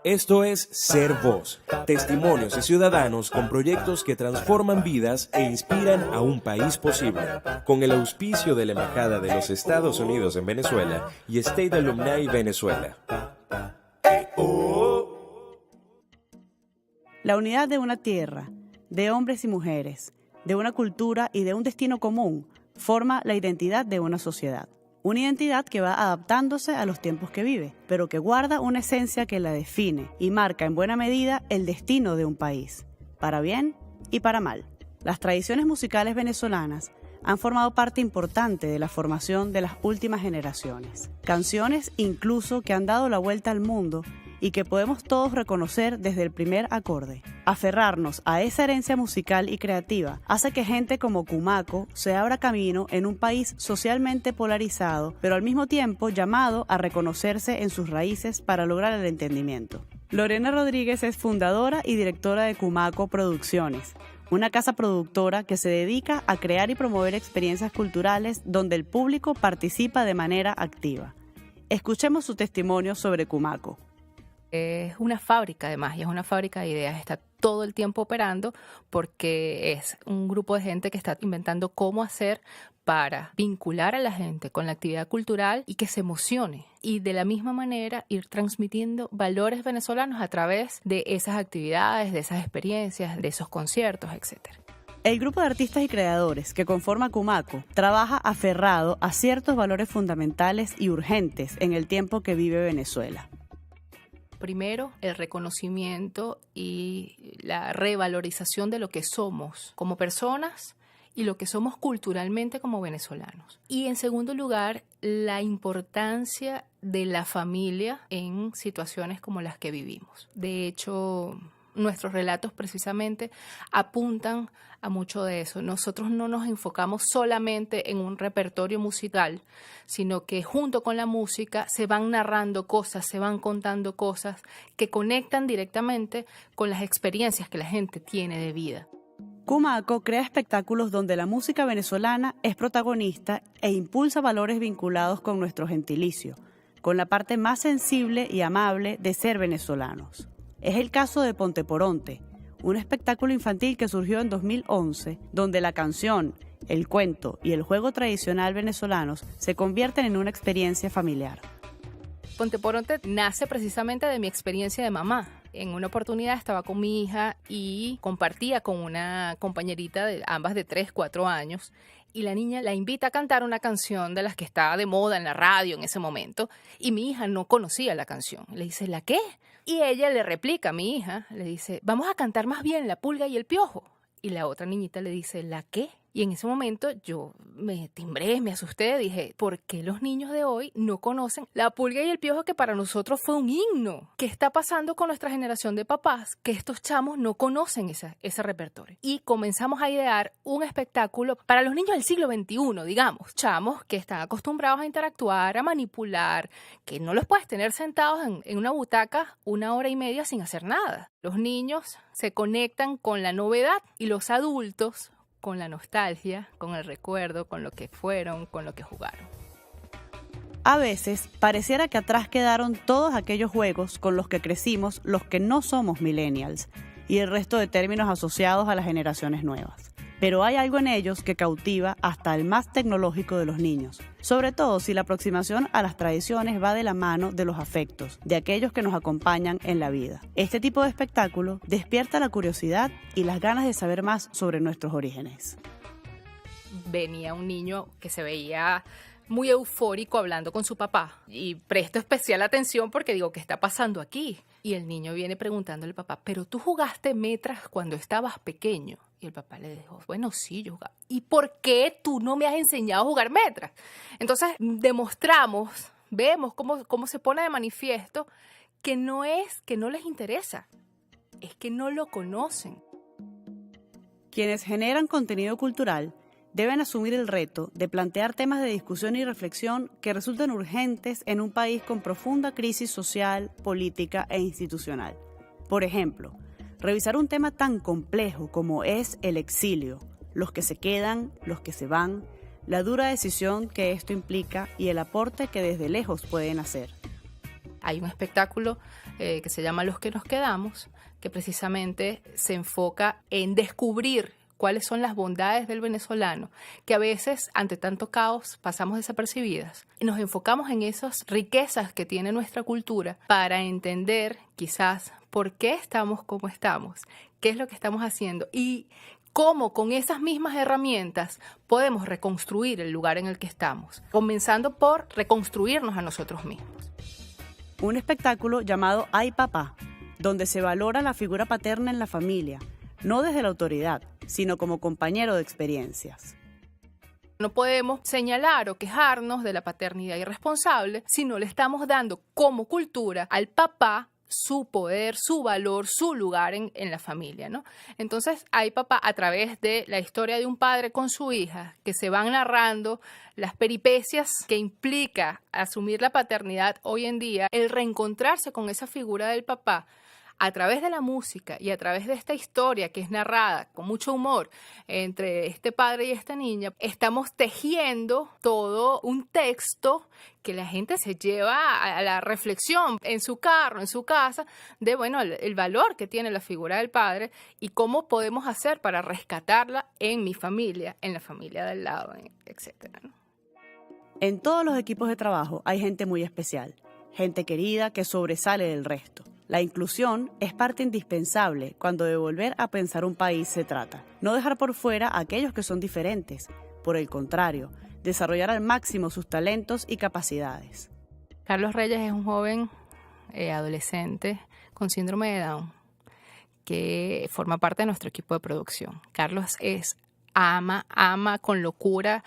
Esto es Ser Voz, testimonios de ciudadanos con proyectos que transforman vidas e inspiran a un país posible, con el auspicio de la Embajada de los Estados Unidos en Venezuela y State Alumni Venezuela. La unidad de una tierra, de hombres y mujeres, de una cultura y de un destino común, forma la identidad de una sociedad. Una identidad que va adaptándose a los tiempos que vive, pero que guarda una esencia que la define y marca en buena medida el destino de un país, para bien y para mal. Las tradiciones musicales venezolanas han formado parte importante de la formación de las últimas generaciones. Canciones incluso que han dado la vuelta al mundo y que podemos todos reconocer desde el primer acorde. Aferrarnos a esa herencia musical y creativa hace que gente como Cumaco se abra camino en un país socialmente polarizado, pero al mismo tiempo llamado a reconocerse en sus raíces para lograr el entendimiento. Lorena Rodríguez es fundadora y directora de Cumaco Producciones, una casa productora que se dedica a crear y promover experiencias culturales donde el público participa de manera activa. Escuchemos su testimonio sobre Cumaco. Es una fábrica de magia, es una fábrica de ideas, está todo el tiempo operando porque es un grupo de gente que está inventando cómo hacer para vincular a la gente con la actividad cultural y que se emocione. Y de la misma manera ir transmitiendo valores venezolanos a través de esas actividades, de esas experiencias, de esos conciertos, etc. El grupo de artistas y creadores que conforma Cumaco trabaja aferrado a ciertos valores fundamentales y urgentes en el tiempo que vive Venezuela. Primero, el reconocimiento y la revalorización de lo que somos como personas y lo que somos culturalmente como venezolanos. Y en segundo lugar, la importancia de la familia en situaciones como las que vivimos. De hecho, nuestros relatos precisamente apuntan a mucho de eso. Nosotros no nos enfocamos solamente en un repertorio musical, sino que junto con la música se van narrando cosas, se van contando cosas que conectan directamente con las experiencias que la gente tiene de vida. Cumaco crea espectáculos donde la música venezolana es protagonista e impulsa valores vinculados con nuestro gentilicio, con la parte más sensible y amable de ser venezolanos. Es el caso de Ponte por Onte, un espectáculo infantil que surgió en 2011, donde la canción, el cuento y el juego tradicional venezolanos se convierten en una experiencia familiar. Ponte por Onte nace precisamente de mi experiencia de mamá. En una oportunidad estaba con mi hija y compartía con una compañerita de ambas de 3, 4 años y la niña la invita a cantar una canción de las que estaba de moda en la radio en ese momento y mi hija no conocía la canción. Le dice, ¿la qué? Y ella le replica a mi hija, le dice, vamos a cantar más bien La Pulga y el Piojo. Y la otra niñita le dice, ¿la qué? Y en ese momento yo me timbré, me asusté, dije, ¿por qué los niños de hoy no conocen La Pulga y el Piojo, que para nosotros fue un himno? ¿Qué está pasando con nuestra generación de papás? Que estos chamos no conocen ese repertorio. Y comenzamos a idear un espectáculo para los niños del siglo XXI, digamos. Chamos que están acostumbrados a interactuar, a manipular, que no los puedes tener sentados en una butaca 1 hora y media sin hacer nada. Los niños se conectan con la novedad y los adultos con la nostalgia, con el recuerdo, con lo que fueron, con lo que jugaron. A veces, pareciera que atrás quedaron todos aquellos juegos con los que crecimos los que no somos millennials y el resto de términos asociados a las generaciones nuevas. Pero hay algo en ellos que cautiva hasta el más tecnológico de los niños, sobre todo si la aproximación a las tradiciones va de la mano de los afectos, de aquellos que nos acompañan en la vida. Este tipo de espectáculo despierta la curiosidad y las ganas de saber más sobre nuestros orígenes. Venía un niño que se veía muy eufórico hablando con su papá y presto especial atención porque digo, ¿qué está pasando aquí? Y el niño viene preguntándole al papá, ¿pero tú jugaste metras cuando estabas pequeño? Y el papá le dijo, bueno, sí, yo jugaba. ¿Y por qué tú no me has enseñado a jugar metras? Entonces demostramos, vemos cómo se pone de manifiesto que no es que no les interesa, es que no lo conocen. Quienes generan contenido cultural deben asumir el reto de plantear temas de discusión y reflexión que resulten urgentes en un país con profunda crisis social, política e institucional. Por ejemplo, revisar un tema tan complejo como es el exilio, los que se quedan, los que se van, la dura decisión que esto implica y el aporte que desde lejos pueden hacer. Hay un espectáculo que se llama Los que nos quedamos, que precisamente se enfoca en descubrir cuáles son las bondades del venezolano, que a veces, ante tanto caos, pasamos desapercibidas. Y nos enfocamos en esas riquezas que tiene nuestra cultura para entender, quizás, por qué estamos como estamos, qué es lo que estamos haciendo y cómo con esas mismas herramientas podemos reconstruir el lugar en el que estamos, comenzando por reconstruirnos a nosotros mismos. Un espectáculo llamado Ay Papá, donde se valora la figura paterna en la familia, no desde la autoridad, sino como compañero de experiencias. No podemos señalar o quejarnos de la paternidad irresponsable si no le estamos dando como cultura al papá su poder, su valor, su lugar en la familia, ¿no? Entonces, hay papá a través de la historia de un padre con su hija, que se van narrando las peripecias que implica asumir la paternidad hoy en día, el reencontrarse con esa figura del papá, a través de la música y a través de esta historia que es narrada con mucho humor entre este padre y esta niña, estamos tejiendo todo un texto que la gente se lleva a la reflexión en su carro, en su casa, de bueno, el valor que tiene la figura del padre y cómo podemos hacer para rescatarla en mi familia, en la familia del lado, etcétera, ¿no? En todos los equipos de trabajo hay gente muy especial, gente querida que sobresale del resto. La inclusión es parte indispensable cuando de volver a pensar un país se trata. No dejar por fuera a aquellos que son diferentes. Por el contrario, desarrollar al máximo sus talentos y capacidades. Carlos Reyes es un joven adolescente con síndrome de Down que forma parte de nuestro equipo de producción. Carlos ama con locura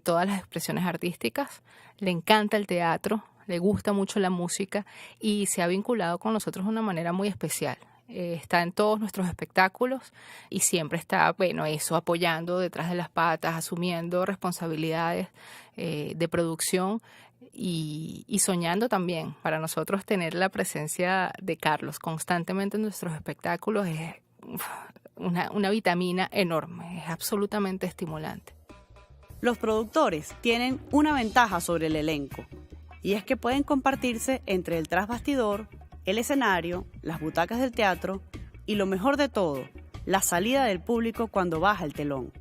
todas las expresiones artísticas, le encanta el teatro, le gusta mucho la música y se ha vinculado con nosotros de una manera muy especial. Está en todos nuestros espectáculos y siempre está, apoyando detrás de las patas, asumiendo responsabilidades de producción y soñando también. Para nosotros tener la presencia de Carlos constantemente en nuestros espectáculos es una vitamina enorme, es absolutamente estimulante. Los productores tienen una ventaja sobre el elenco. Y es que pueden compartirse entre el tras bastidor, el escenario, las butacas del teatro y lo mejor de todo, la salida del público cuando baja el telón.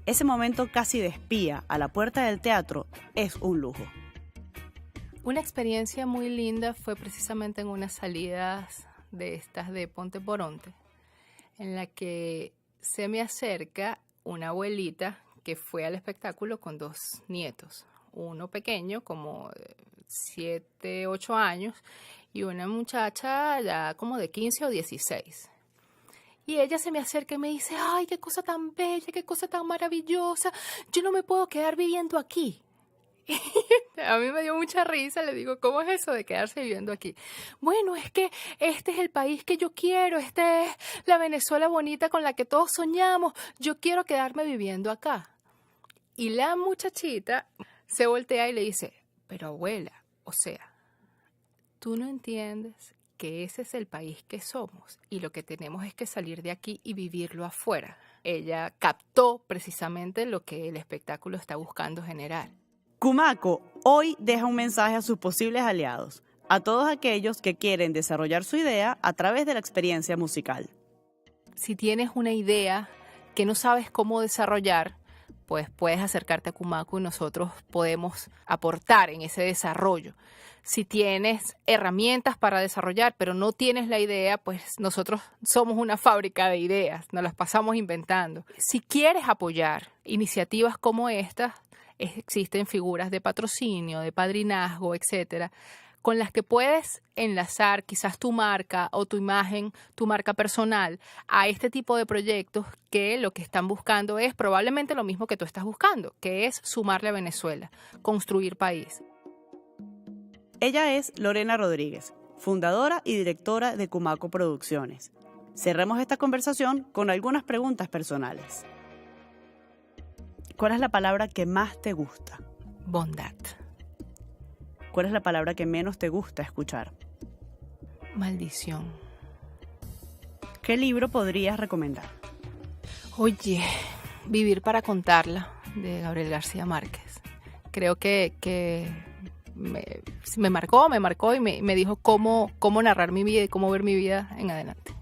Ese momento casi de espía a la puerta del teatro es un lujo. Una experiencia muy linda fue precisamente en unas salidas de estas de Ponte por Onte, en la que se me acerca una abuelita que fue al espectáculo con 2 nietos. Uno pequeño, como 7, 8 años, y una muchacha ya como de 15 o 16. Y ella se me acerca y me dice, ¡ay, qué cosa tan bella, qué cosa tan maravillosa! Yo no me puedo quedar viviendo aquí. A mí me dio mucha risa, le digo, ¿cómo es eso de quedarse viviendo aquí? Bueno, es que este es el país que yo quiero, esta es la Venezuela bonita con la que todos soñamos, yo quiero quedarme viviendo acá. Y la muchachita se voltea y le dice, pero abuela, o sea, tú no entiendes que ese es el país que somos y lo que tenemos es que salir de aquí y vivirlo afuera. Ella captó precisamente lo que el espectáculo está buscando generar. Cumaco hoy deja un mensaje a sus posibles aliados, a todos aquellos que quieren desarrollar su idea a través de la experiencia musical. Si tienes una idea que no sabes cómo desarrollar, pues puedes acercarte a Cumaco y nosotros podemos aportar en ese desarrollo. Si tienes herramientas para desarrollar, pero no tienes la idea, pues nosotros somos una fábrica de ideas, nos las pasamos inventando. Si quieres apoyar iniciativas como estas, existen figuras de patrocinio, de padrinazgo, etcétera, con las que puedes enlazar quizás tu marca o tu imagen, tu marca personal, a este tipo de proyectos que lo que están buscando es probablemente lo mismo que tú estás buscando, que es sumarle a Venezuela, construir país. Ella es Lorena Rodríguez, fundadora y directora de Cumaco Producciones. Cerremos esta conversación con algunas preguntas personales. ¿Cuál es la palabra que más te gusta? Bondad. ¿Cuál es la palabra que menos te gusta escuchar? Maldición. ¿Qué libro podrías recomendar? Oye, Vivir para contarla, de Gabriel García Márquez. Creo que me marcó y me dijo cómo narrar mi vida y cómo ver mi vida en adelante.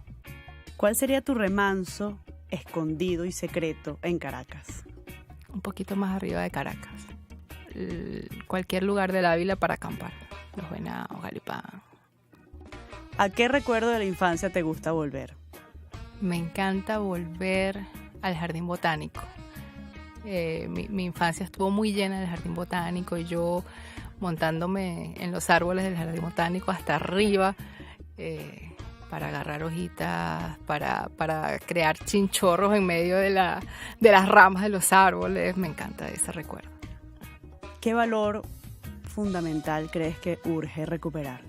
¿Cuál sería tu remanso escondido y secreto en Caracas? Un poquito más arriba de Caracas. Cualquier lugar del Ávila para acampar. Los Venados, Galipán. ¿A qué recuerdo de la infancia te gusta volver? Me encanta volver al jardín botánico. Mi infancia estuvo muy llena del jardín botánico y yo montándome en los árboles del jardín botánico hasta arriba para agarrar hojitas, para crear chinchorros en medio de las ramas de los árboles. Me encanta ese recuerdo. ¿Qué valor fundamental crees que urge recuperar?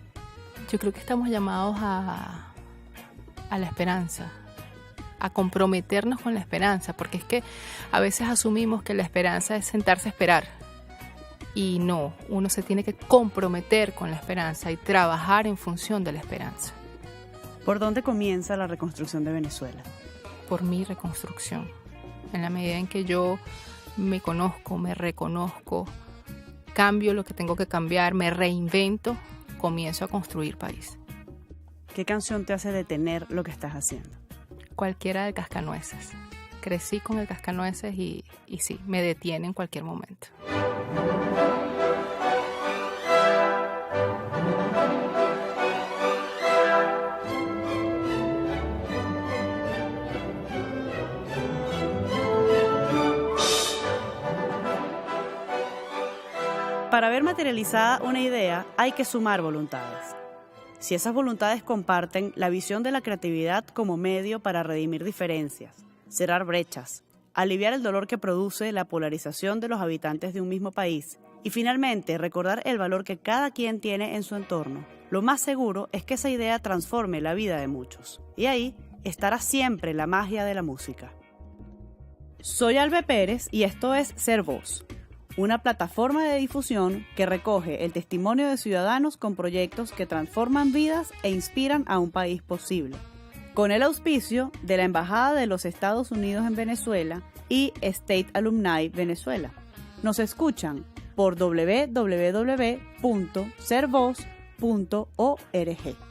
Yo creo que estamos llamados a la esperanza, a comprometernos con la esperanza, porque es que a veces asumimos que la esperanza es sentarse a esperar. Y no, uno se tiene que comprometer con la esperanza y trabajar en función de la esperanza. ¿Por dónde comienza la reconstrucción de Venezuela? Por mi reconstrucción. En la medida en que yo me conozco, me reconozco, cambio lo que tengo que cambiar, me reinvento, comienzo a construir país. ¿Qué canción te hace detener lo que estás haciendo? Cualquiera de Cascanueces. Crecí con el Cascanueces y sí, me detiene en cualquier momento. Para ver materializada una idea hay que sumar voluntades. Si esas voluntades comparten la visión de la creatividad como medio para redimir diferencias, cerrar brechas, aliviar el dolor que produce la polarización de los habitantes de un mismo país y finalmente recordar el valor que cada quien tiene en su entorno, lo más seguro es que esa idea transforme la vida de muchos. Y ahí estará siempre la magia de la música. Soy Albe Pérez y esto es Ser Voz, una plataforma de difusión que recoge el testimonio de ciudadanos con proyectos que transforman vidas e inspiran a un país posible. Con el auspicio de la Embajada de los Estados Unidos en Venezuela y State Alumni Venezuela. Nos escuchan por www.servoz.org.